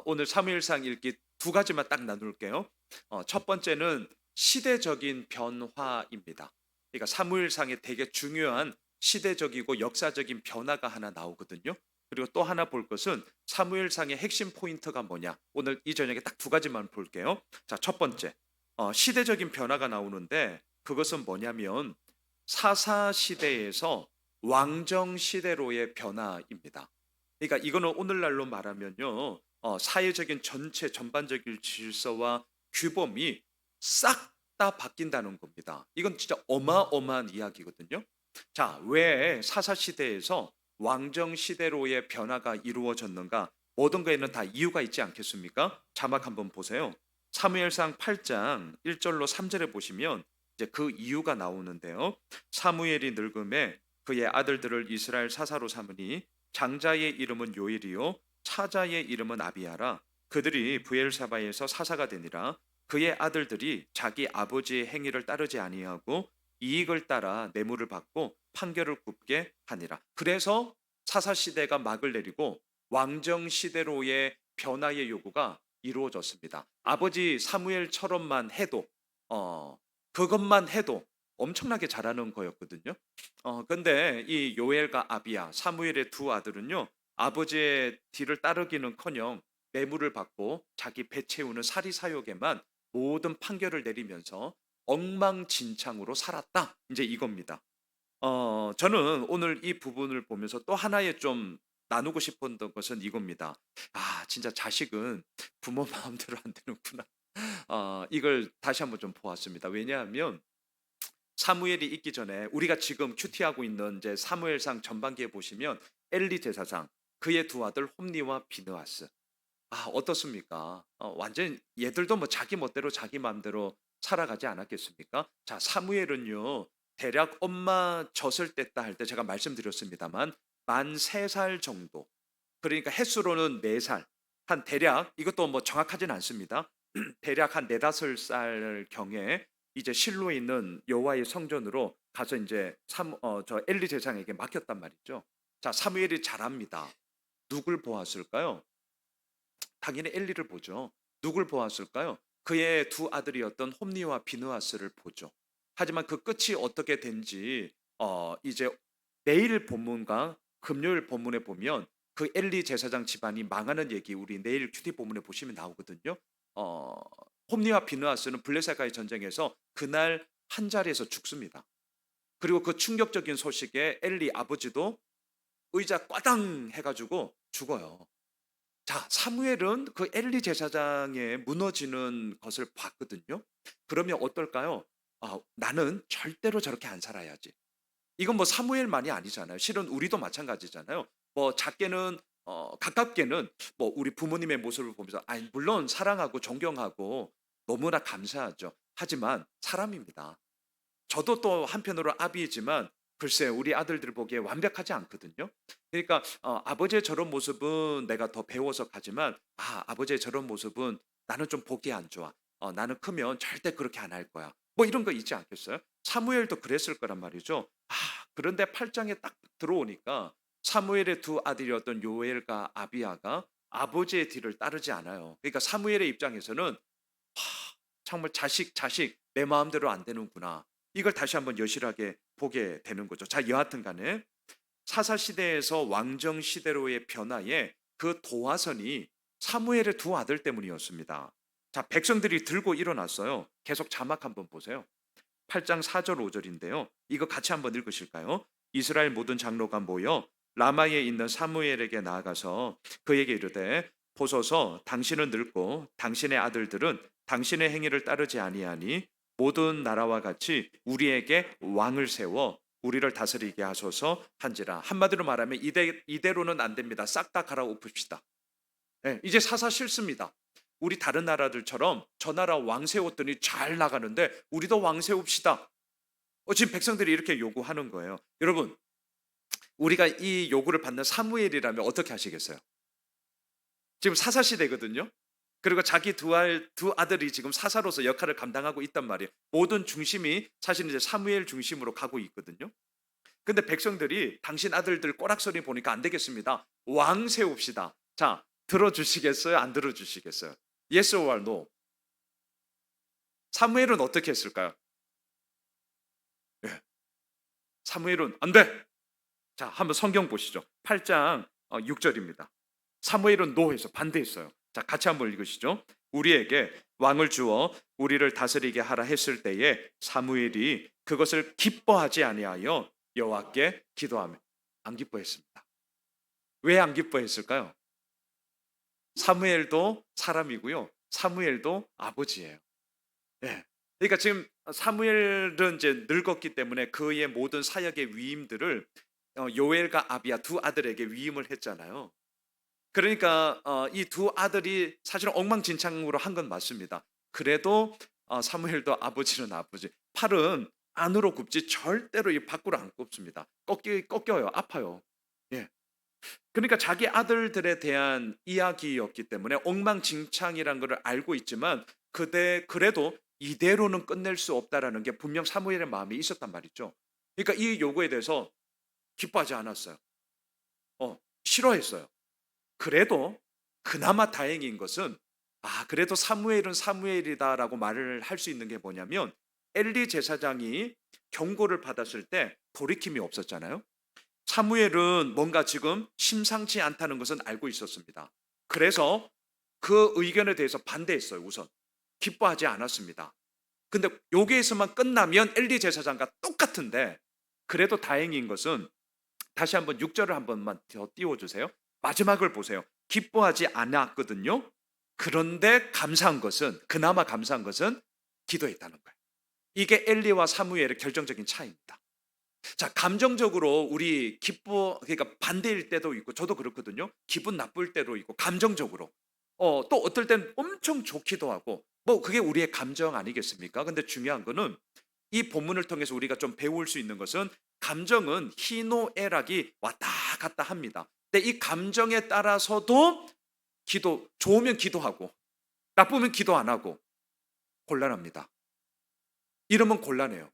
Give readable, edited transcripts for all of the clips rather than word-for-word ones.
오늘 사무엘상 읽기 두 가지만 딱 나눌게요. 첫 번째는 시대적인 변화입니다. 그러니까 사무엘상에 되게 중요한 시대적이고 역사적인 변화가 하나 나오거든요. 그리고 또 하나 볼 것은 사무엘상의 핵심 포인트가 뭐냐. 오늘 이 저녁에 딱 두 가지만 볼게요. 자, 첫 번째, 시대적인 변화가 나오는데 그것은 뭐냐면 사사 시대에서 왕정 시대로의 변화입니다. 그러니까 이거는 오늘날로 말하면요, 사회적인 전체 전반적인 질서와 규범이 싹 다 바뀐다는 겁니다. 이건 진짜 어마어마한 이야기거든요. 자, 왜 사사 시대에서 왕정 시대로의 변화가 이루어졌는가? 모든 거에는 다 이유가 있지 않겠습니까? 자막 한번 보세요. 사무엘상 8장 1절로 3절에 보시면 이제 그 이유가 나오는데요. 사무엘이 늙음에 그의 아들들을 이스라엘 사사로 삼으니 장자의 이름은 요엘이요 차자의 이름은 아비야라. 그들이 브엘사바에서 사사가 되니라. 그의 아들들이 자기 아버지의 행위를 따르지 아니하고 이익을 따라 뇌물을 받고 판결을 굽게 하니라. 그래서 사사 시대가 막을 내리고 왕정 시대로의 변화의 요구가 이루어졌습니다. 아버지 사무엘처럼만 해도 그것만 해도 엄청나게 잘하는 거였거든요. 근데 이 요엘과 아비야 사무엘의 두 아들은요, 아버지의 뒤를 따르기는커녕 뇌물을 받고 자기 배 채우는 사리사욕에만 모든 판결을 내리면서 엉망진창으로 살았다. 이제 이겁니다. 저는 오늘 이 부분을 보면서 또 하나의 좀 나누고 싶었던 것은 이겁니다. 아, 진짜 자식은 부모 마음대로 안 되는구나. 이걸 다시 한번 좀 보았습니다. 왜냐하면 사무엘이 있기 전에 우리가 지금 큐티하고 있는 이제 사무엘상 전반기에 보시면 엘리 제사장, 그의 두 아들 홈니와 비느하스. 어떻습니까? 완전 얘들도 뭐 자기 멋대로 자기 마음대로 살아가지 않았겠습니까? 자, 사무엘은요, 대략 엄마 젖을 뗐다 할 때 제가 말씀드렸습니다만 만 3살 정도. 그러니까 횟수로는 4살. 한 대략 이것도 뭐 정확하진 않습니다. 대략 한 4-5살 경에 이제 실로에 있는 여호와의 성전으로 가서 이제 저 엘리 제사장에게 맡겼단 말이죠. 자, 사무엘이 잘합니다. 누굴 보았을까요? 당연히 엘리를 보죠. 누굴 보았을까요? 그의 두 아들이었던 홈니와 비느하스를 보죠. 하지만 그 끝이 어떻게 된지 이제 내일 본문과 금요일 본문에 보면 그 엘리 제사장 집안이 망하는 얘기 우리 내일 큐티 본문에 보시면 나오거든요. 어, 홈니와 비느하스는 블레셋과의 전쟁에서 그날 한 자리에서 죽습니다. 그리고 그 충격적인 소식에 엘리 아버지도 의자 꽈당 해가지고 죽어요. 자, 사무엘은 그 엘리 제사장의 무너지는 것을 봤거든요. 그러면 어떨까요? 나는 절대로 저렇게 안 살아야지. 이건 뭐 사무엘만이 아니잖아요. 실은 우리도 마찬가지잖아요. 뭐 작게는 가깝게는 뭐 우리 부모님의 모습을 보면서 물론 사랑하고 존경하고 너무나 감사하죠. 하지만 사람입니다. 저도 또 한편으로 아비이지만 글쎄 우리 아들들 보기에 완벽하지 않거든요. 그러니까 아버지의 저런 모습은 내가 더 배워서 가지만 아버지의 저런 모습은 나는 좀 보기 안 좋아. 나는 크면 절대 그렇게 안 할 거야. 뭐 이런 거 있지 않겠어요? 사무엘도 그랬을 거란 말이죠. 그런데 8장에 딱 들어오니까 사무엘의 두 아들이었던 요엘과 아비야가 아버지의 뒤를 따르지 않아요. 그러니까 사무엘의 입장에서는 정말 자식 내 마음대로 안 되는구나. 이걸 다시 한번 여실하게 보게 되는 거죠. 자, 여하튼 간에 사사 시대에서 왕정 시대로의 변화에 그 도화선이 사무엘의 두 아들 때문이었습니다. 자, 백성들이 들고 일어났어요. 계속 자막 한번 보세요. 8장 4절 5절인데요. 이거 같이 한번 읽으실까요? 이스라엘 모든 장로가 모여 라마에 있는 사무엘에게 나아가서 그에게 이르되 보소서 당신은 늙고 당신의 아들들은 당신의 행위를 따르지 아니하니 모든 나라와 같이 우리에게 왕을 세워 우리를 다스리게 하소서 한지라. 한마디로 말하면 이대로는 안 됩니다. 싹 다 갈아엎읍시다. 네, 이제 사사 싫습니다. 우리 다른 나라들처럼 저 나라 왕 세웠더니 잘 나가는데 우리도 왕 세웁시다. 지금 백성들이 이렇게 요구하는 거예요. 여러분, 우리가 이 요구를 받는 사무엘이라면 어떻게 하시겠어요? 지금 사사 시대거든요. 그리고 자기 두 아들이 지금 사사로서 역할을 감당하고 있단 말이에요. 모든 중심이 사실 이제 사무엘 중심으로 가고 있거든요. 근데 백성들이 당신 아들들 꼬락서리 보니까 안 되겠습니다. 왕 세웁시다. 자, 들어주시겠어요? 안 들어주시겠어요? Yes or no? 사무엘은 어떻게 했을까요? 예, 사무엘은 안 돼. 자, 한번 성경 보시죠. 8장 6절입니다. 사무엘은 노해서 반대했어요. 자, 같이 한번 읽으시죠. 우리에게 왕을 주어 우리를 다스리게 하라 했을 때에 사무엘이 그것을 기뻐하지 아니하여 여호와께 기도하며 안 기뻐했습니다. 왜 안 기뻐했을까요? 사무엘도 사람이고요. 사무엘도 아버지예요. 예. 그러니까 지금 사무엘은 이제 늙었기 때문에 그의 모든 사역의 위임들을 요엘과 아비야 두 아들에게 위임을 했잖아요. 그러니까 이 두 아들이 사실은 엉망진창으로 한 건 맞습니다. 그래도 사무엘도 아버지는 아버지. 팔은 안으로 굽지 절대로 이 밖으로 안 굽습니다. 꺾여요. 아파요. 예. 그러니까 자기 아들들에 대한 이야기였기 때문에 엉망진창이라는 것을 알고 있지만 그래도 이대로는 끝낼 수 없다라는 게 분명 사무엘의 마음에 있었단 말이죠. 그러니까 이 요구에 대해서 기뻐하지 않았어요. 싫어했어요. 그래도 그나마 다행인 것은 그래도 사무엘은 사무엘이다라고 말을 할 수 있는 게 뭐냐면 엘리 제사장이 경고를 받았을 때 돌이킴이 없었잖아요. 사무엘은 뭔가 지금 심상치 않다는 것은 알고 있었습니다. 그래서 그 의견에 대해서 반대했어요. 우선 기뻐하지 않았습니다. 근데 여기에서만 끝나면 엘리 제사장과 똑같은데 그래도 다행인 것은 다시 한번 6절을 한 번만 더 띄워주세요. 마지막을 보세요. 기뻐하지 않았거든요. 그런데 그나마 감사한 것은 기도했다는 거예요. 이게 엘리와 사무엘의 결정적인 차이입니다. 자, 감정적으로 우리 그러니까 반대일 때도 있고 저도 그렇거든요. 기분 나쁠 때도 있고 감정적으로 또 어떨 땐 엄청 좋기도 하고 뭐 그게 우리의 감정 아니겠습니까? 근데 중요한 거는 이 본문을 통해서 우리가 좀 배울 수 있는 것은 감정은 희노애락이 왔다 갔다 합니다. 근데 이 감정에 따라서도 좋으면 기도하고 나쁘면 기도 안 하고 곤란합니다. 이러면 곤란해요.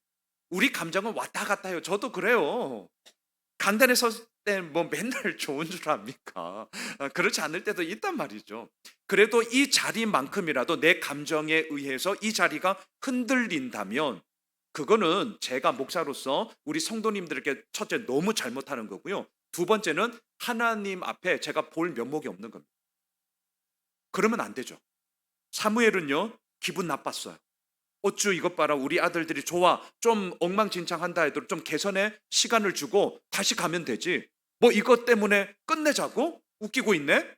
우리 감정은 왔다 갔다 해요. 저도 그래요. 강단에 섰을 때 뭐 맨날 좋은 줄 압니까? 그렇지 않을 때도 있단 말이죠. 그래도 이 자리만큼이라도 내 감정에 의해서 이 자리가 흔들린다면 그거는 제가 목사로서 우리 성도님들에게 첫째 너무 잘못하는 거고요. 두 번째는 하나님 앞에 제가 볼 면목이 없는 겁니다. 그러면 안 되죠. 사무엘은요, 기분 나빴어요. 어쭈 이것 봐라, 우리 아들들이 좋아, 좀 엉망진창한다 해도 좀 개선에 시간을 주고 다시 가면 되지. 뭐 이것 때문에 끝내자고? 웃기고 있네?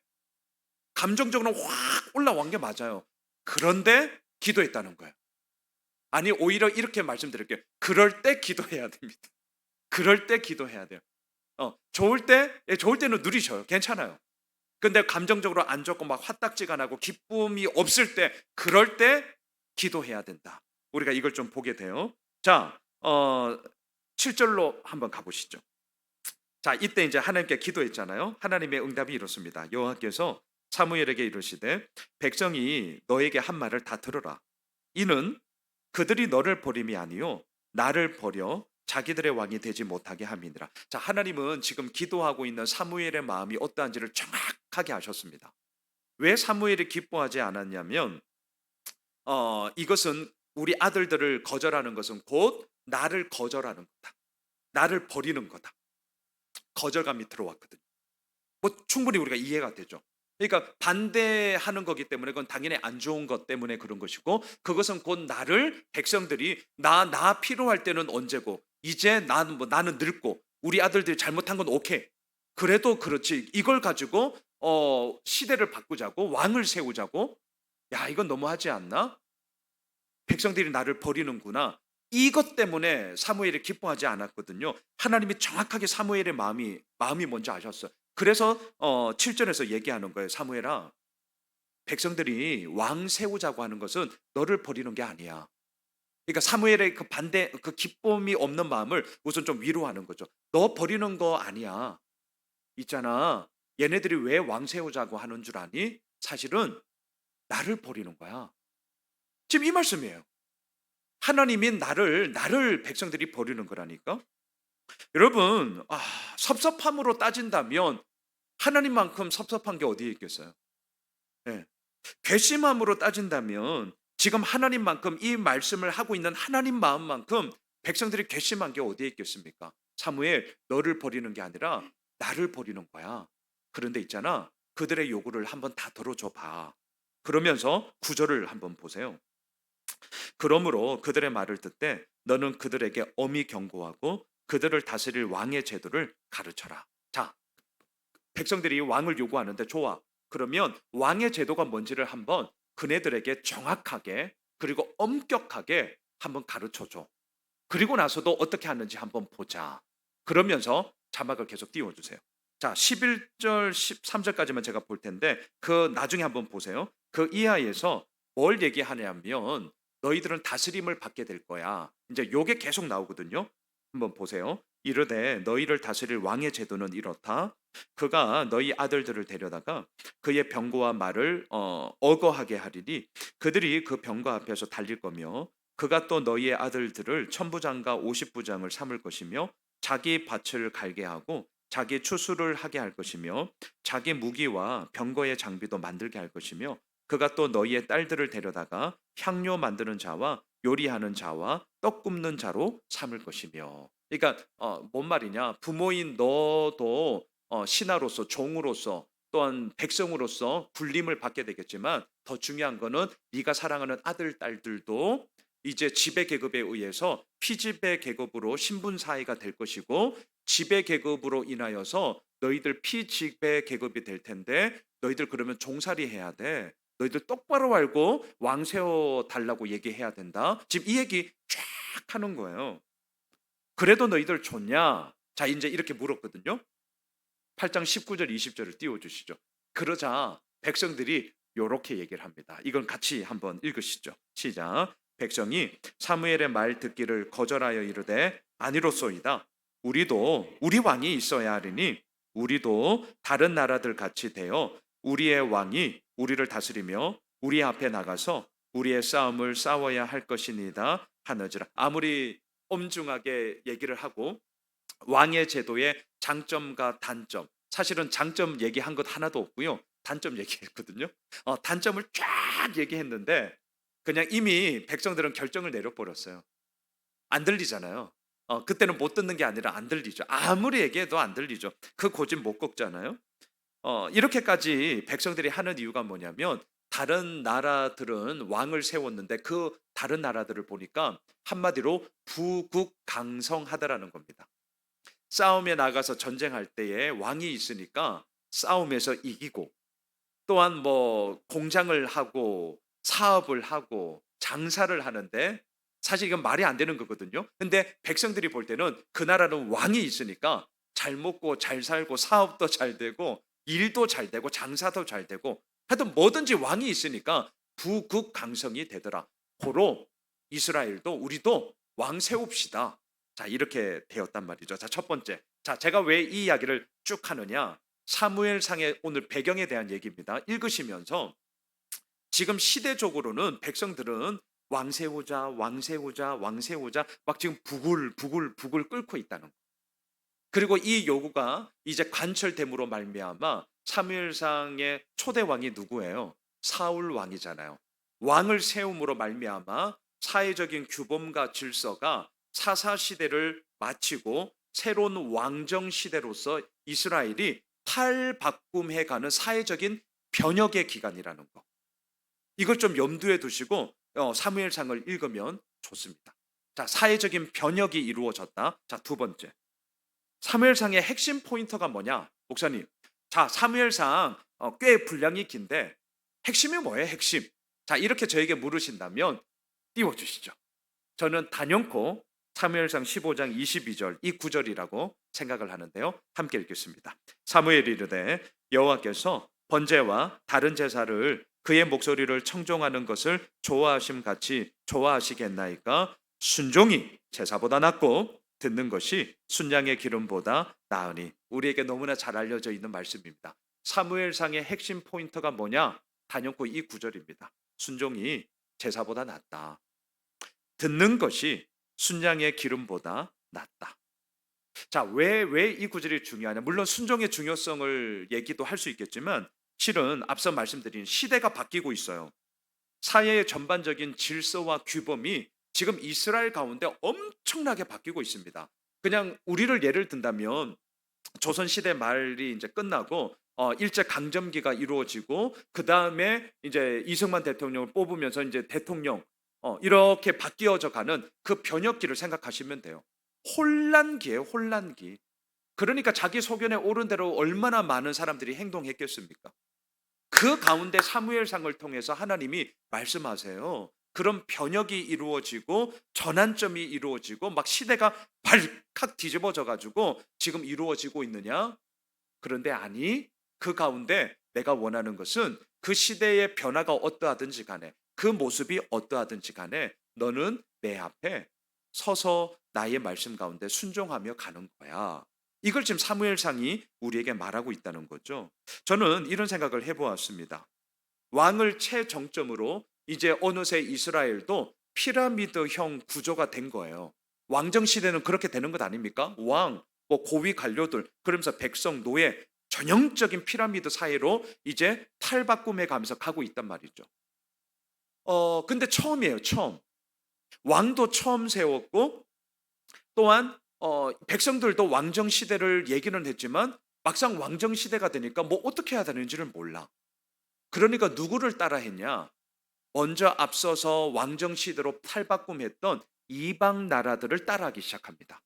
감정적으로 확 올라온 게 맞아요. 그런데 기도했다는 거예요. 아니, 오히려 이렇게 말씀드릴게요. 그럴 때 기도해야 됩니다. 그럴 때 기도해야 돼요. 좋을 때는 누리셔요. 괜찮아요. 근데 감정적으로 안 좋고 막 화딱지가 나고 기쁨이 없을 때, 그럴 때 기도해야 된다. 우리가 이걸 좀 보게 돼요. 자, 7절로 한번 가보시죠. 자, 이때 이제 하나님께 기도했잖아요. 하나님의 응답이 이렇습니다. 여호와께서 사무엘에게 이르시되 백성이 너에게 한 말을 다 들어라. 이는 그들이 너를 버림이 아니요 나를 버려 자기들의 왕이 되지 못하게 함이니라. 자, 하나님은 지금 기도하고 있는 사무엘의 마음이 어떠한지를 정확하게 아셨습니다. 왜 사무엘이 기뻐하지 않았냐면 이것은 우리 아들들을 거절하는 것은 곧 나를 거절하는 거다. 나를 버리는 거다. 거절감이 들어왔거든요. 뭐 충분히 우리가 이해가 되죠. 그러니까 반대하는 거기 때문에 그건 당연히 안 좋은 것 때문에 그런 것이고, 그것은 곧 백성들이 나 필요할 때는 언제고, 이제 나는 늙고 우리 아들들이 잘못한 건 오케이. 그래도 그렇지. 이걸 가지고 시대를 바꾸자고, 왕을 세우자고, 야, 이건 너무하지 않나? 백성들이 나를 버리는구나. 이것 때문에 사무엘이 기뻐하지 않았거든요. 하나님이 정확하게 사무엘의 마음이 뭔지 아셨어요. 그래서 7절에서 얘기하는 거예요. 사무엘아, 백성들이 왕 세우자고 하는 것은 너를 버리는 게 아니야. 그러니까 사무엘의 그 기쁨이 없는 마음을 우선 좀 위로하는 거죠. 너 버리는 거 아니야. 있잖아, 얘네들이 왜 왕 세우자고 하는 줄 아니? 사실은 나를 버리는 거야. 지금 이 말씀이에요. 하나님이 나를 백성들이 버리는 거라니까. 여러분, 섭섭함으로 따진다면 하나님만큼 섭섭한 게 어디에 있겠어요? 예. 괘씸함으로 따진다면 지금 하나님만큼 이 말씀을 하고 있는 하나님 마음만큼 백성들이 괘씸한 게 어디에 있겠습니까? 사무엘, 너를 버리는 게 아니라 나를 버리는 거야. 그런데 있잖아. 그들의 요구를 한번 다 들어줘 봐. 그러면서 구절을 한번 보세요. 그러므로 그들의 말을 듣되 너는 그들에게 엄히 경고하고 그들을 다스릴 왕의 제도를 가르쳐라. 자, 백성들이 왕을 요구하는데 좋아. 그러면 왕의 제도가 뭔지를 한번 그네들에게 정확하게 그리고 엄격하게 한번 가르쳐 줘. 그리고 나서도 어떻게 하는지 한번 보자. 그러면서 자막을 계속 띄워주세요. 자, 11절, 13절까지만 제가 볼 텐데 그 나중에 한번 보세요. 그 이하에서 뭘 얘기하냐면 너희들은 다스림을 받게 될 거야. 이제 요게 계속 나오거든요. 한번 보세요. 이르되 너희를 다스릴 왕의 제도는 이렇다. 그가 너희 아들들을 데려다가 그의 병거와 말을 어거하게 하리니 그들이 그 병거 앞에서 달릴 거며 그가 또 너희의 아들들을 천부장과 오십부장을 삼을 것이며 자기 밭을 갈게 하고 자기 추수를 하게 할 것이며 자기 무기와 병거의 장비도 만들게 할 것이며 그가 또 너희의 딸들을 데려다가 향료 만드는 자와 요리하는 자와 떡 굽는 자로 삼을 것이며. 그러니까 뭔 말이냐? 부모인 너도 신하로서 종으로서 또한 백성으로서 군림을 받게 되겠지만 더 중요한 거는 네가 사랑하는 아들 딸들도 이제 지배 계급에 의해서 피지배 계급으로 신분 사회가 될 것이고 지배 계급으로 인하여서 너희들 피지배 계급이 될 텐데 너희들 그러면 종살이 해야 돼. 너희들 똑바로 알고 왕 세워 달라고 얘기해야 된다. 지금 이 얘기 쫙 하는 거예요. 그래도 너희들 좋냐? 자, 이제 이렇게 물었거든요. 8장 19절 20절을 띄워 주시죠. 그러자 백성들이 요렇게 얘기를 합니다. 이건 같이 한번 읽으시죠. 시작. 백성이 사무엘의 말 듣기를 거절하여 이르되 아니로소이다. 우리도 우리 왕이 있어야 하리니 우리도 다른 나라들 같이 되어 우리의 왕이 우리를 다스리며 우리 앞에 나가서 우리의 싸움을 싸워야 할 것이니다 하느니라. 아무리 엄중하게 얘기를 하고 왕의 제도의 장점과 단점, 사실은 장점 얘기한 것 하나도 없고요. 단점 얘기했거든요. 단점을 쫙 얘기했는데 그냥 이미 백성들은 결정을 내려버렸어요. 안 들리잖아요. 그때는 못 듣는 게 아니라 안 들리죠. 아무리 얘기해도 안 들리죠. 그 고집 못 꺾잖아요. 이렇게까지 백성들이 하는 이유가 뭐냐면 다른 나라들은 왕을 세웠는데 그 다른 나라들을 보니까 한마디로 부국강성하다라는 겁니다. 싸움에 나가서 전쟁할 때에 왕이 있으니까 싸움에서 이기고 또한 뭐 공장을 하고 사업을 하고 장사를 하는데 사실 이건 말이 안 되는 거거든요. 근데 백성들이 볼 때는 그 나라는 왕이 있으니까 잘 먹고 잘 살고 사업도 잘 되고 일도 잘 되고 장사도 잘 되고 하여튼 뭐든지 왕이 있으니까 부국강성이 되더라. 고로 이스라엘도 우리도 왕 세웁시다. 자, 이렇게 되었단 말이죠. 자, 첫 번째. 자, 제가 왜 이 이야기를 쭉 하느냐? 사무엘상의 오늘 배경에 대한 얘기입니다. 읽으시면서 지금 시대적으로는 백성들은 왕 세우자, 왕 세우자, 왕 세우자 막 지금 부글 끓고 있다는 거. 그리고 이 요구가 이제 관철됨으로 말미암아 사무엘상의 초대 왕이 누구예요? 사울 왕이잖아요. 왕을 세움으로 말미암아 사회적인 규범과 질서가 사사 시대를 마치고 새로운 왕정 시대로서 이스라엘이 탈바꿈해가는 사회적인 변혁의 기간이라는 거. 이걸 좀 염두에 두시고 사무엘상을 읽으면 좋습니다. 자, 사회적인 변혁이 이루어졌다. 자, 두 번째. 사무엘상의 핵심 포인트가 뭐냐? 목사님. 자, 사무엘상 꽤 분량이 긴데 핵심이 뭐예요? 핵심. 자, 이렇게 저에게 물으신다면 띄워주시죠. 저는 단연코 사무엘상 15장 22절 이 구절이라고 생각을 하는데요. 함께 읽겠습니다. 사무엘이 이르되 여호와께서 번제와 다른 제사를 그의 목소리를 청종하는 것을 좋아하심 같이 좋아하시겠나이까? 순종이 제사보다 낫고 듣는 것이 순양의 기름보다 나으니. 우리에게 너무나 잘 알려져 있는 말씀입니다. 사무엘상의 핵심 포인트가 뭐냐? 단연코 이 구절입니다. 순종이 제사보다 낫다. 듣는 것이 순양의 기름보다 낫다. 자, 왜 이 구절이 중요하냐? 물론 순종의 중요성을 얘기도 할 수 있겠지만 실은 앞서 말씀드린 시대가 바뀌고 있어요. 사회의 전반적인 질서와 규범이 지금 이스라엘 가운데 엄청나게 바뀌고 있습니다. 그냥 우리를 예를 든다면 조선 시대 말이 이제 끝나고 일제 강점기가 이루어지고 그다음에 이제 이승만 대통령을 뽑으면서 이제 대통령 이렇게 바뀌어져 가는 그 변혁기를 생각하시면 돼요. 혼란기예요, 혼란기. 그러니까 자기 소견에 옳은 대로 얼마나 많은 사람들이 행동했겠습니까? 그 가운데 사무엘상을 통해서 하나님이 말씀하세요. 그런 변혁이 이루어지고 전환점이 이루어지고 막 시대가 발칵 뒤집어져 가지고 지금 이루어지고 있느냐? 그런데 아니, 그 가운데 내가 원하는 것은 그 시대의 변화가 어떠하든지 간에 그 모습이 어떠하든지 간에 너는 내 앞에 서서 나의 말씀 가운데 순종하며 가는 거야. 이걸 지금 사무엘상이 우리에게 말하고 있다는 거죠. 저는 이런 생각을 해보았습니다. 왕을 최정점으로 이제 어느새 이스라엘도 피라미드형 구조가 된 거예요. 왕정 시대는 그렇게 되는 것 아닙니까? 왕, 뭐 고위 관료들, 그러면서 백성, 노예, 전형적인 피라미드 사이로 이제 탈바꿈해 가면서 가고 있단 말이죠. 근데 처음이에요, 처음. 왕도 처음 세웠고 또한 백성들도 왕정 시대를 얘기는 했지만 막상 왕정 시대가 되니까 뭐 어떻게 해야 되는지를 몰라. 그러니까 누구를 따라 했냐? 먼저 앞서서 왕정 시대로 탈바꿈했던 이방 나라들을 따라하기 시작합니다.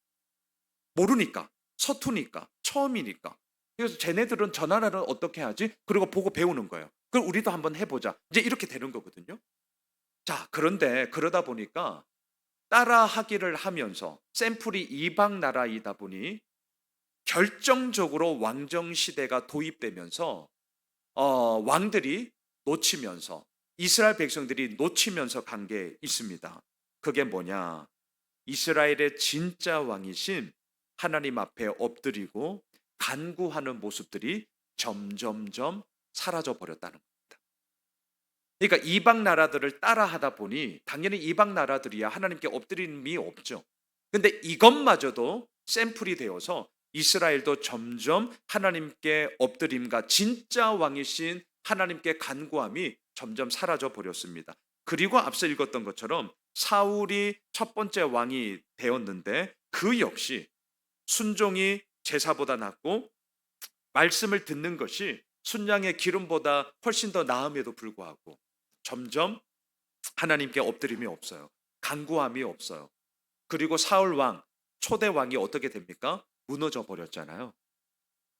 모르니까, 서투니까, 처음이니까. 그래서 쟤네들은 저 나라는 어떻게 하지? 그리고 보고 배우는 거예요. 그럼 우리도 한번 해보자. 이제 이렇게 되는 거거든요. 자, 그런데 그러다 보니까 따라하기를 하면서 샘플이 이방 나라이다 보니 결정적으로 왕정 시대가 도입되면서 왕들이 놓치면서 이스라엘 백성들이 놓치면서 간 게 있습니다. 그게 뭐냐? 이스라엘의 진짜 왕이신 하나님 앞에 엎드리고 간구하는 모습들이 점점점 사라져 버렸다는 겁니다. 그러니까 이방 나라들을 따라하다 보니 당연히 이방 나라들이야 하나님께 엎드림이 없죠. 근데 이것마저도 샘플이 되어서 이스라엘도 점점 하나님께 엎드림과 진짜 왕이신 하나님께 간구함이 점점 사라져 버렸습니다. 그리고 앞서 읽었던 것처럼 사울이 첫 번째 왕이 되었는데 그 역시 순종이 제사보다 낫고 말씀을 듣는 것이 순양의 기름보다 훨씬 더 나음에도 불구하고 점점 하나님께 엎드림이 없어요. 간구함이 없어요. 그리고 사울 왕, 초대 왕이 어떻게 됩니까? 무너져 버렸잖아요.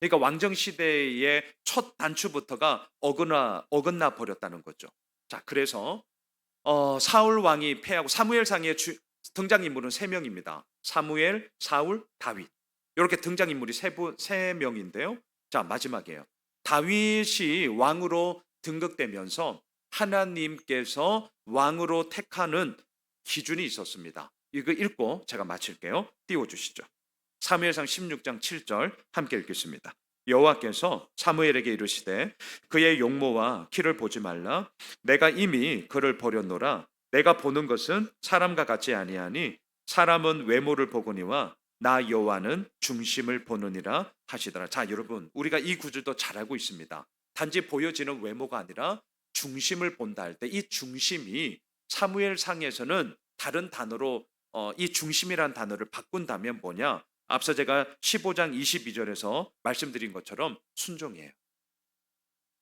그러니까 왕정 시대의 첫 단추부터가 어긋나 버렸다는 거죠. 자, 그래서 사울 왕이 패하고 사무엘상의 등장인물은 세 명입니다. 사무엘, 사울, 다윗. 이렇게 등장인물이 세 명인데요. 자, 마지막이에요. 다윗이 왕으로 등극되면서 하나님께서 왕으로 택하는 기준이 있었습니다. 이거 읽고 제가 마칠게요. 띄워주시죠. 사무엘상 16장 7절 함께 읽겠습니다. 여호와께서 사무엘에게 이르시되 그의 용모와 키를 보지 말라. 내가 이미 그를 버렸노라. 내가 보는 것은 사람과 같지 아니하니 사람은 외모를 보거니와 나 여호와는 중심을 보느니라 하시더라. 자, 여러분, 우리가 이 구절도 잘 알고 있습니다. 단지 보여지는 외모가 아니라 중심을 본다 할 때 이 중심이 사무엘상에서는 다른 단어로 이 중심이라는 단어를 바꾼다면 뭐냐? 앞서 제가 15장 22절에서 말씀드린 것처럼 순종이에요.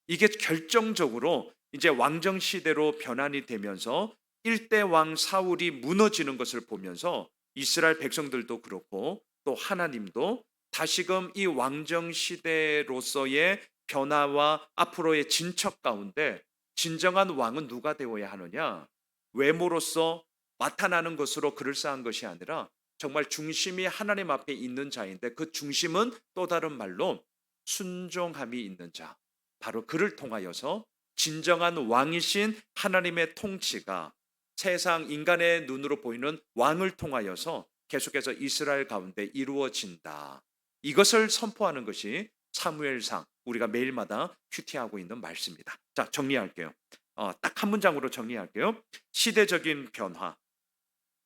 이게 결정적으로 이제 왕정 시대로 변환이 되면서 1대 왕 사울이 무너지는 것을 보면서 이스라엘 백성들도 그렇고 또 하나님도 다시금 이 왕정 시대로서의 변화와 앞으로의 진척 가운데 진정한 왕은 누가 되어야 하느냐? 외모로서 나타나는 것으로 그럴싸한 것이 아니라 정말 중심이 하나님 앞에 있는 자인데 그 중심은 또 다른 말로 순종함이 있는 자, 바로 그를 통하여서 진정한 왕이신 하나님의 통치가 세상 인간의 눈으로 보이는 왕을 통하여서 계속해서 이스라엘 가운데 이루어진다. 이것을 선포하는 것이 사무엘상, 우리가 매일마다 큐티하고 있는 말씀입니다. 자, 정리할게요. 딱 한 문장으로 정리할게요. 시대적인 변화,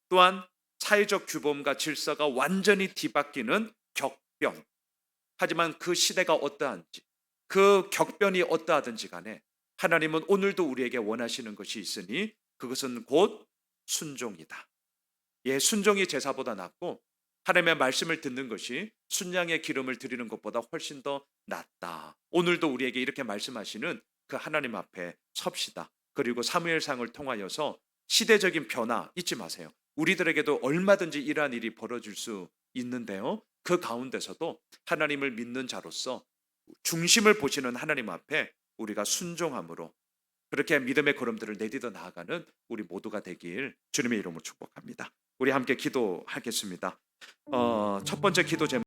또한 사회적 규범과 질서가 완전히 뒤바뀌는 격변. 하지만 그 시대가 어떠한지, 그 격변이 어떠하든지 간에 하나님은 오늘도 우리에게 원하시는 것이 있으니 그것은 곧 순종이다. 예, 순종이 제사보다 낫고 하나님의 말씀을 듣는 것이 순양의 기름을 드리는 것보다 훨씬 더 낫다. 오늘도 우리에게 이렇게 말씀하시는 그 하나님 앞에 섭시다. 그리고 사무엘상을 통하여서 시대적인 변화 잊지 마세요. 우리들에게도 얼마든지 이러한 일이 벌어질 수 있는데요. 그 가운데서도 하나님을 믿는 자로서 중심을 보시는 하나님 앞에 우리가 순종함으로 그렇게 믿음의 걸음들을 내딛어 나아가는 우리 모두가 되길 주님의 이름으로 축복합니다. 우리 함께 기도하겠습니다. 첫 번째 기도 제목